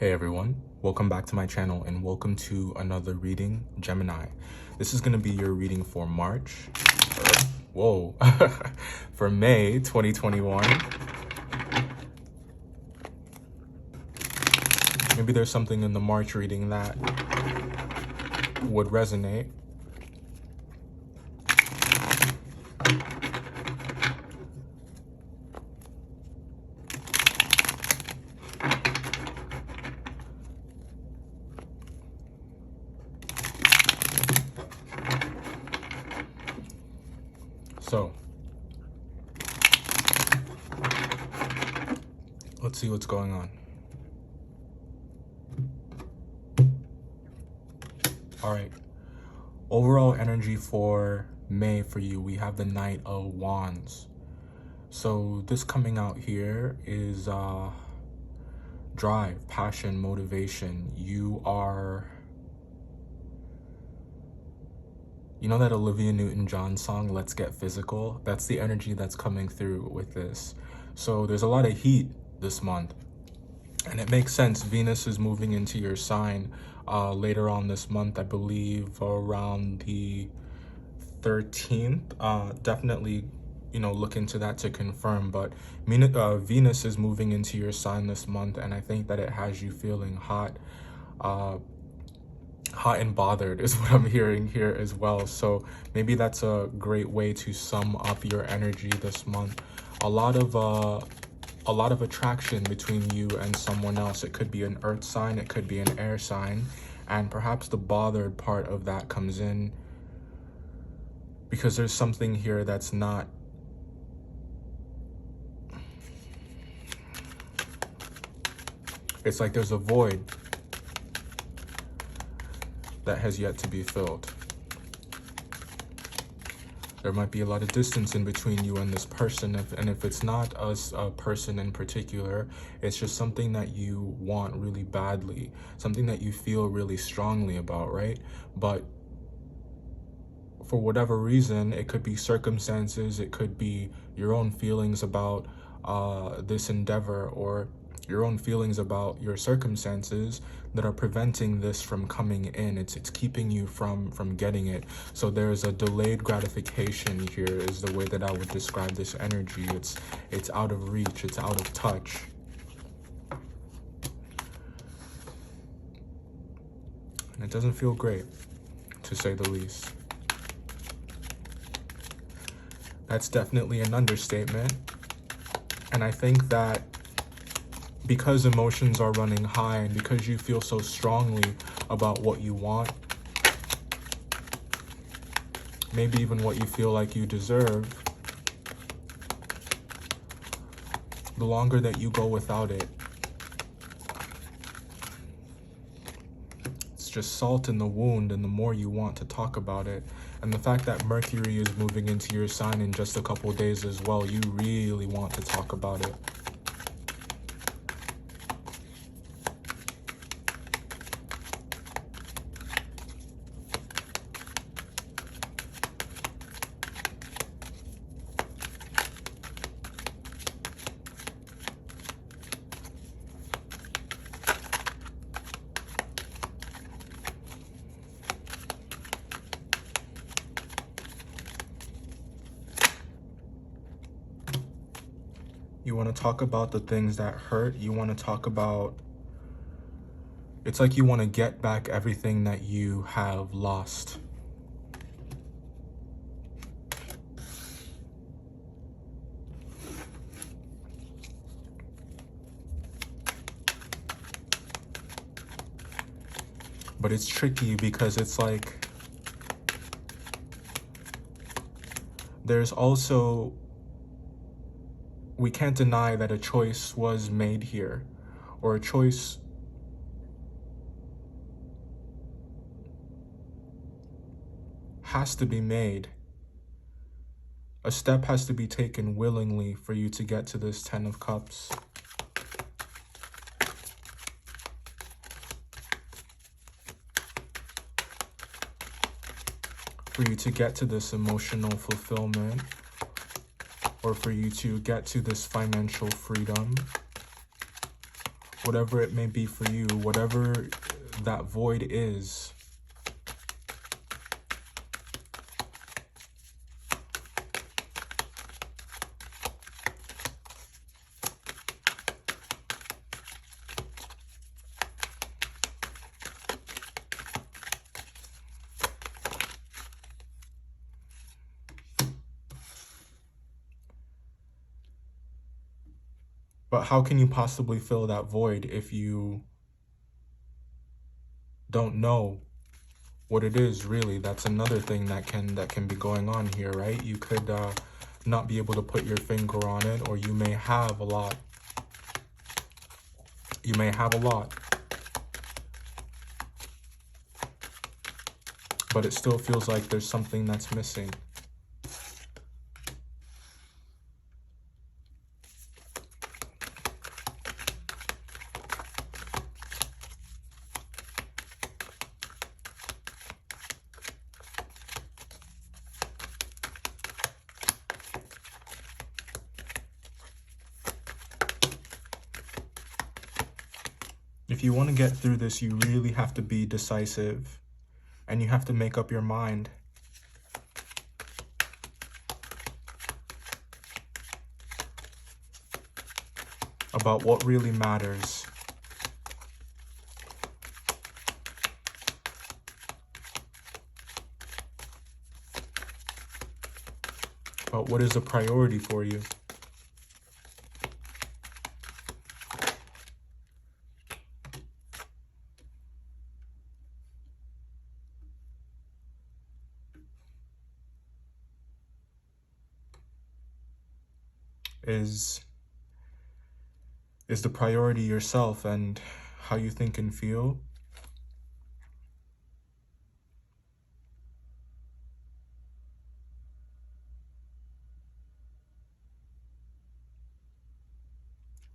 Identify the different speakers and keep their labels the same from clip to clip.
Speaker 1: Hey everyone, welcome back to my channel and welcome to another reading, Gemini. This is going to be your reading for March, for May 2021. Maybe there's something in the March reading that would resonate. So, let's see what's going on. All right. Overall energy for May for you, we have the Knight of Wands. So this coming out here is drive, passion, motivation. You know that Olivia Newton-John song, Let's Get Physical? That's the energy that's coming through with this. So there's a lot of heat this month. And it makes sense. Venus is moving into your sign later on this month, I believe around the 13th. Definitely, look into that to confirm. But Venus is moving into your sign this month, and I think that it has you feeling hot. Hot and bothered is what I'm hearing here as well. So maybe that's a great way to sum up your energy this month. A lot of attraction between you and someone else. It could be an earth sign, it could be an air sign, and perhaps the bothered part of that comes in because there's something here that's not it's like there's a void that has yet to be filled. There might be a lot of distance in between you and this person, and if it's not a person in particular, it's just something that you want really badly, something that you feel really strongly about, right? But for whatever reason, it could be circumstances, it could be your own feelings about this endeavor, or your own feelings about your circumstances that are preventing this from coming in. It's keeping you from getting it. So there's a delayed gratification here is the way that I would describe this energy. It's out of reach, it's out of touch. And it doesn't feel great, to say the least. That's definitely an understatement. And I think that because emotions are running high and because you feel so strongly about what you want, maybe even what you feel like you deserve, the longer that you go without it, it's just salt in the wound, and the more you want to talk about it. And the fact that Mercury is moving into your sign in just a couple days as well, you really want to talk about it. You want to talk about the things that hurt. You want to talk about, it's like you want to get back everything that you have lost. But it's tricky because it's like, there's also, we can't deny that a choice was made here, or a choice has to be made. A step has to be taken willingly for you to get to this 10 of Cups. For you to get to this emotional fulfillment, or for you to get to this financial freedom, whatever it may be for you, whatever that void is. But how can you possibly fill that void if you don't know what it is, really? That's another thing that can be going on here, right? You could not be able to put your finger on it, or you may have a lot. You may have a lot, but it still feels like there's something that's missing. If you want to get through this, you really have to be decisive, and you have to make up your mind. About what really matters. About what is a priority for you. Is the priority yourself and how you think and feel?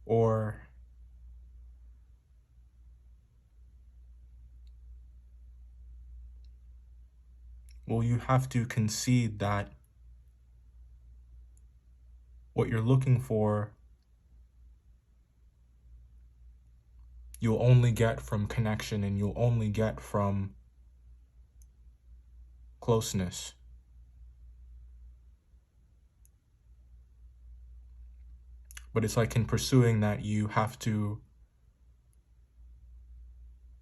Speaker 1: Or will you have to concede that what you're looking for you'll only get from connection, and you'll only get from closeness? But it's like in pursuing that, you have to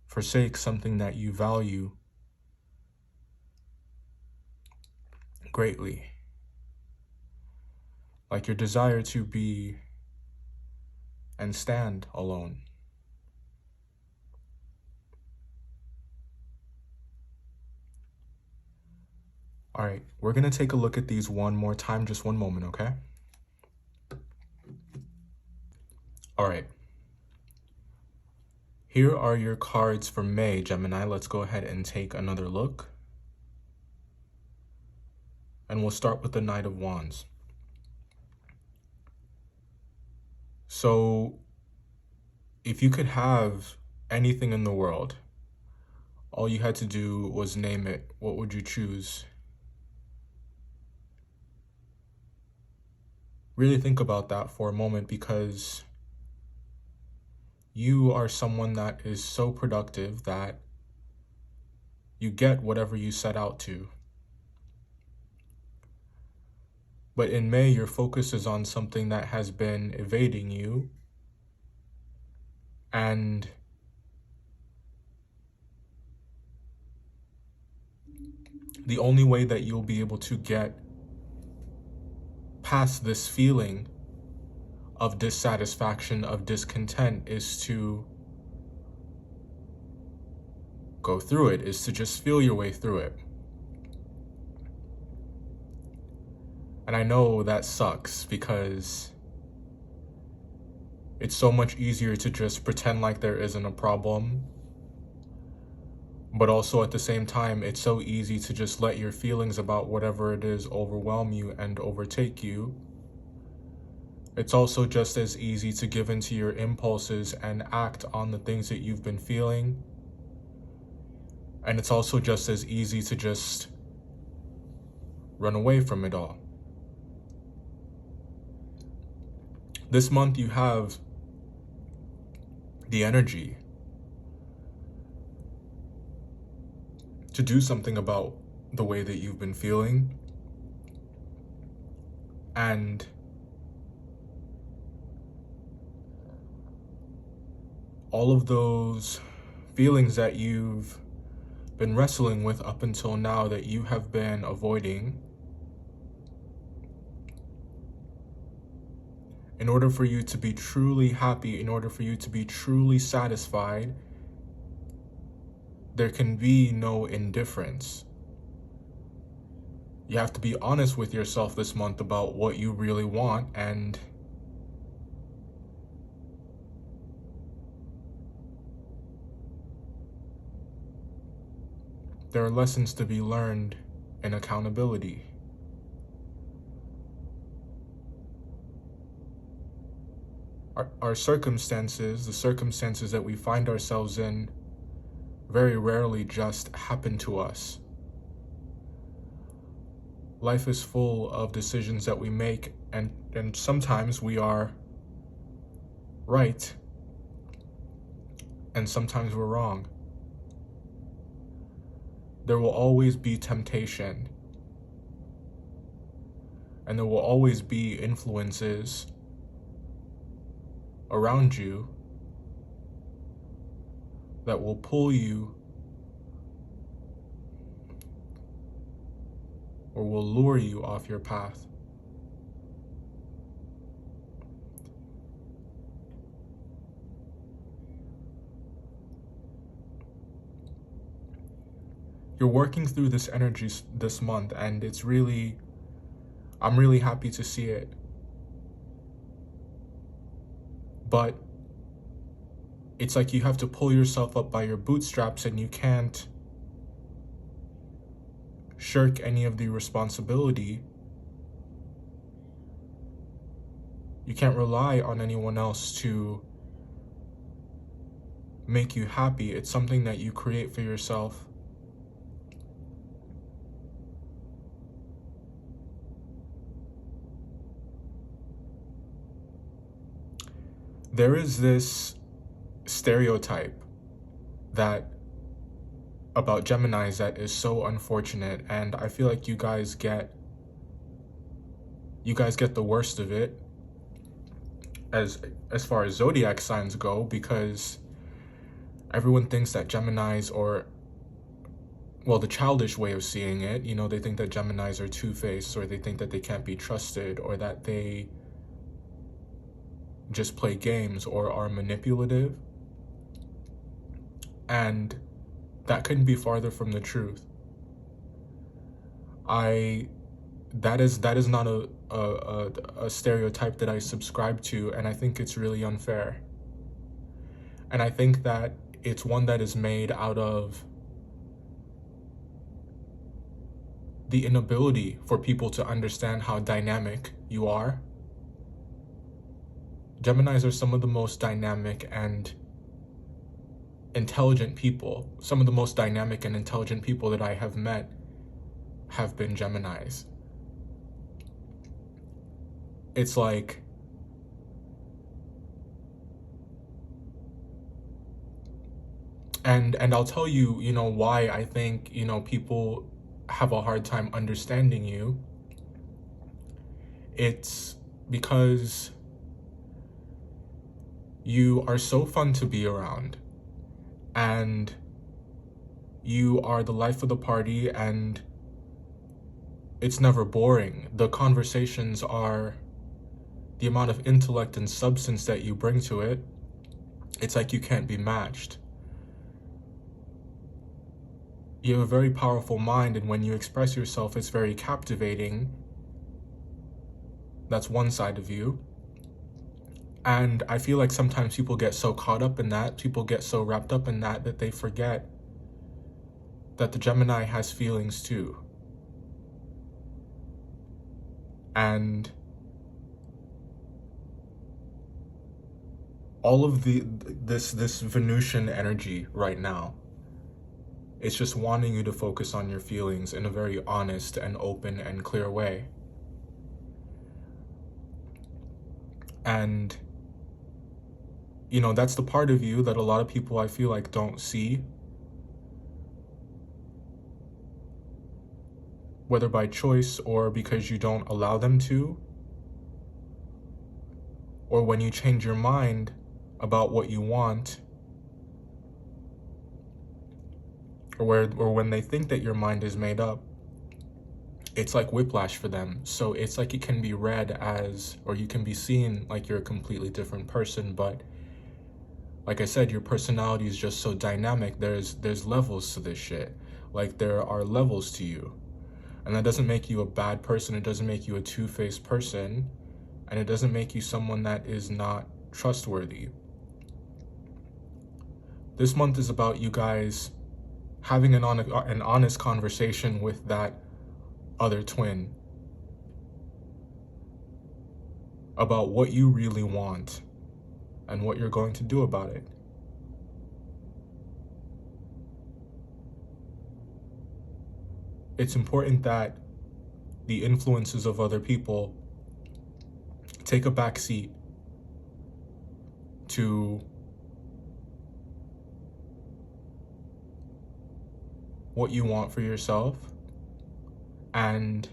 Speaker 1: forsake something that you value greatly. Like your desire to be and stand alone. All right, we're going to take a look at these one more time, just one moment, okay? All right. Here are your cards for May, Gemini. Let's go ahead and take another look. And we'll start with the Knight of Wands. So, if you could have anything in the world, all you had to do was name it, what would you choose? Really think about that for a moment, because you are someone that is so productive that you get whatever you set out to. But in May, your focus is on something that has been evading you, and the only way that you'll be able to get past this feeling of dissatisfaction, of discontent, is to go through it, is to just feel your way through it. And I know that sucks, because it's so much easier to just pretend like there isn't a problem. But also at the same time, it's so easy to just let your feelings about whatever it is overwhelm you and overtake you. It's also just as easy to give into your impulses and act on the things that you've been feeling. And it's also just as easy to just run away from it all. This month you have the energy to do something about the way that you've been feeling, and all of those feelings that you've been wrestling with up until now, that you have been avoiding. In order for you to be truly happy, in order for you to be truly satisfied, there can be no indifference. You have to be honest with yourself this month about what you really want, and there are lessons to be learned in accountability. Our circumstances, the circumstances that we find ourselves in, very rarely just happen to us. Life is full of decisions that we make, and sometimes we are right, and sometimes we're wrong. There will always be temptation, and there will always be influences around you that will pull you or will lure you off your path. You're working through this energy this month, and I'm really happy to see it. But it's like you have to pull yourself up by your bootstraps, and you can't shirk any of the responsibility. You can't rely on anyone else to make you happy. It's something that you create for yourself. There is this stereotype about Geminis that is so unfortunate, and I feel like you guys get the worst of it as far as zodiac signs go, because everyone thinks that Geminis, or well, the childish way of seeing it, they think that Geminis are two-faced, or they think that they can't be trusted, or that they just play games or are manipulative. And that couldn't be farther from the truth. That is not a stereotype that I subscribe to, and I think it's really unfair. And I think that it's one that is made out of the inability for people to understand how dynamic you are. Geminis are some of the most dynamic and intelligent people. Some of the most dynamic and intelligent people that I have met have been Geminis. It's like, and I'll tell you, why I think, people have a hard time understanding you. It's because you are so fun to be around, and you are the life of the party, and it's never boring. The conversations are, the amount of intellect and substance that you bring to it, it's like you can't be matched. You have a very powerful mind, and when you express yourself, it's very captivating. That's one side of you. And I feel like sometimes people get so caught up in that, people get so wrapped up in that they forget that the Gemini has feelings too. And all of this Venusian energy right now, it's just wanting you to focus on your feelings in a very honest and open and clear way. And that's the part of you that a lot of people, I feel like, don't see. Whether by choice or because you don't allow them to, or when you change your mind about what you want, or when they think that your mind is made up, it's like whiplash for them. So it's like it can be read as, or you can be seen like you're a completely different person, but like I said, your personality is just so dynamic. There's levels to this shit. Like, there are levels to you. And that doesn't make you a bad person. It doesn't make you a two-faced person. And it doesn't make you someone that is not trustworthy. This month is about you guys having an honest conversation with that other twin about what you really want and what you're going to do about it. It's important that the influences of other people take a back seat to what you want for yourself. And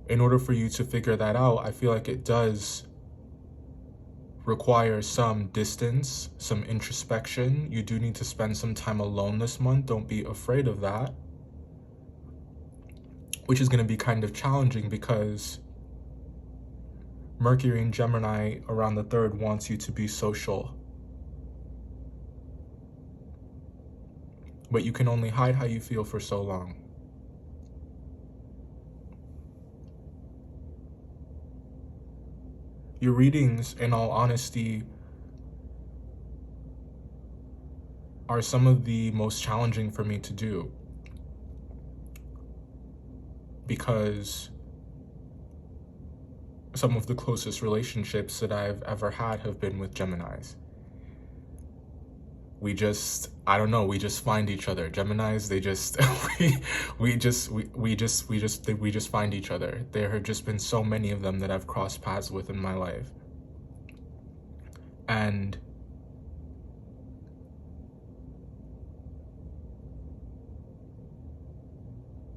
Speaker 1: in order for you to figure that out, I feel like it does require some distance, some introspection. You do need to spend some time alone this month. Don't be afraid of that. Which is going to be kind of challenging because Mercury in Gemini around the 3rd wants you to be social. But you can only hide how you feel for so long. Your readings, in all honesty, are some of the most challenging for me to do. Because some of the closest relationships that I've ever had have been with Geminis. We just find each other. Geminis, they just, we just find each other. There have just been so many of them that I've crossed paths with in my life. And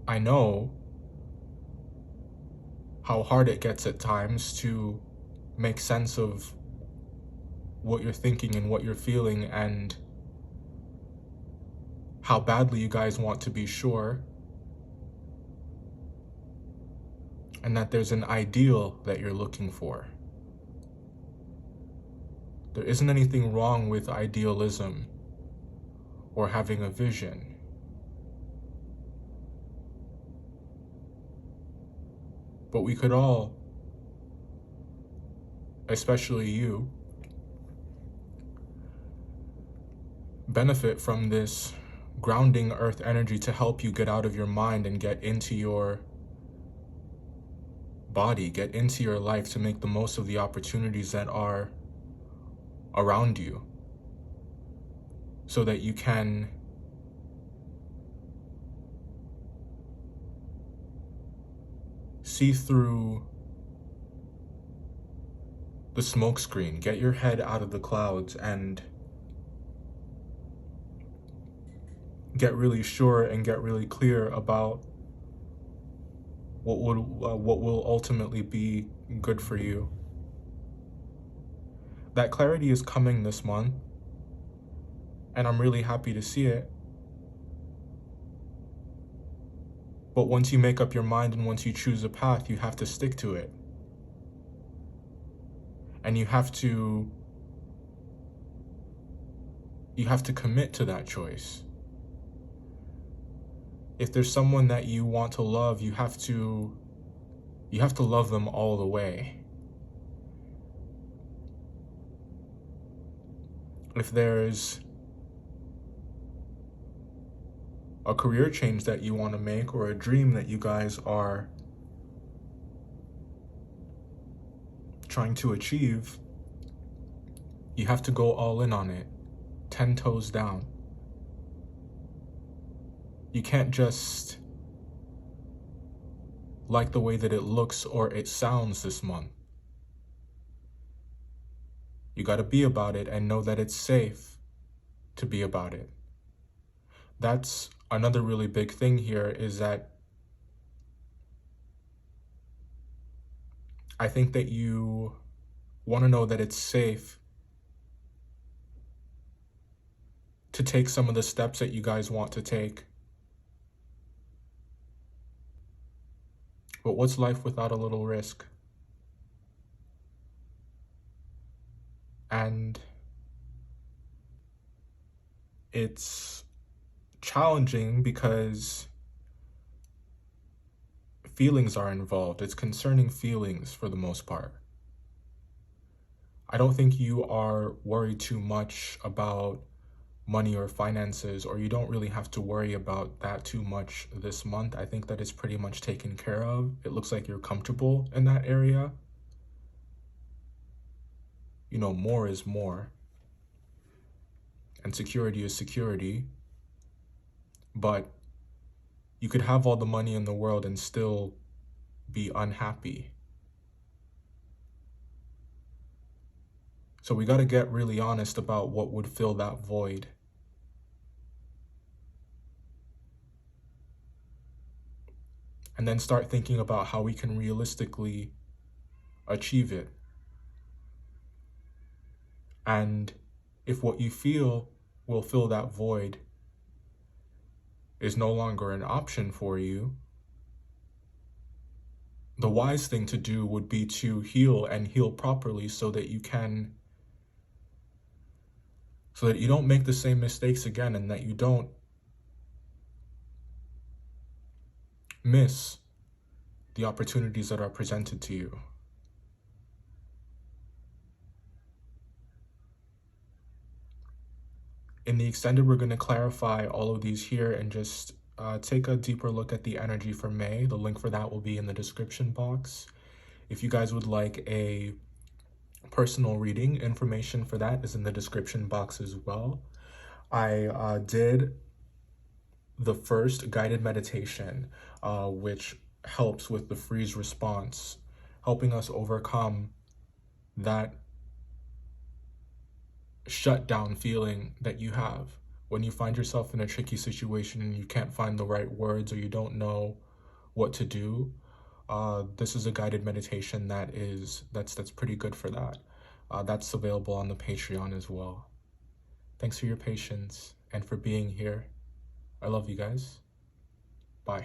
Speaker 1: I know how hard it gets at times to make sense of what you're thinking and what you're feeling, and how badly you guys want to be sure, and that there's an ideal that you're looking for. There isn't anything wrong with idealism or having a vision. But we could all, especially you, benefit from this grounding earth energy to help you get out of your mind and get into your body, get into your life, to make the most of the opportunities that are around you, so that you can see through the smokescreen, get your head out of the clouds, and get really sure and get really clear about what will ultimately be good for you. That clarity is coming this month, and I'm really happy to see it. But once you make up your mind and once you choose a path, you have to stick to it. And you have to commit to that choice. If there's someone that you want to love, you have to love them all the way. If there's a career change that you want to make, or a dream that you guys are trying to achieve, you have to go all in on it, 10 toes down. You can't just like the way that it looks or it sounds this month. You got to be about it and know that it's safe to be about it. That's another really big thing here, is that I think that you want to know that it's safe to take some of the steps that you guys want to take. But what's life without a little risk? And it's challenging because feelings are involved. It's concerning feelings for the most part. I don't think you are worried too much about money or finances, or you don't really have to worry about that too much this month. I think that it's pretty much taken care of. It looks like you're comfortable in that area. You know, more is more, and security is security. But you could have all the money in the world and still be unhappy. So we got to get really honest about what would fill that void. And then start thinking about how we can realistically achieve it. And if what you feel will fill that void is no longer an option for you, the wise thing to do would be to heal, and heal properly, so that you don't make the same mistakes again, and that you don't miss the opportunities that are presented to you. In the extended, we're going to clarify all of these here and just take a deeper look at the energy for May. The link for that will be in the description box. If you guys would like a personal reading, information for that is in the description box as well. I did the first guided meditation, which helps with the freeze response, helping us overcome that shutdown feeling that you have when you find yourself in a tricky situation and you can't find the right words, or you don't know what to do. This is a guided meditation that's pretty good for that. That's available on the Patreon as well. Thanks for your patience and for being here. I love you guys. Bye.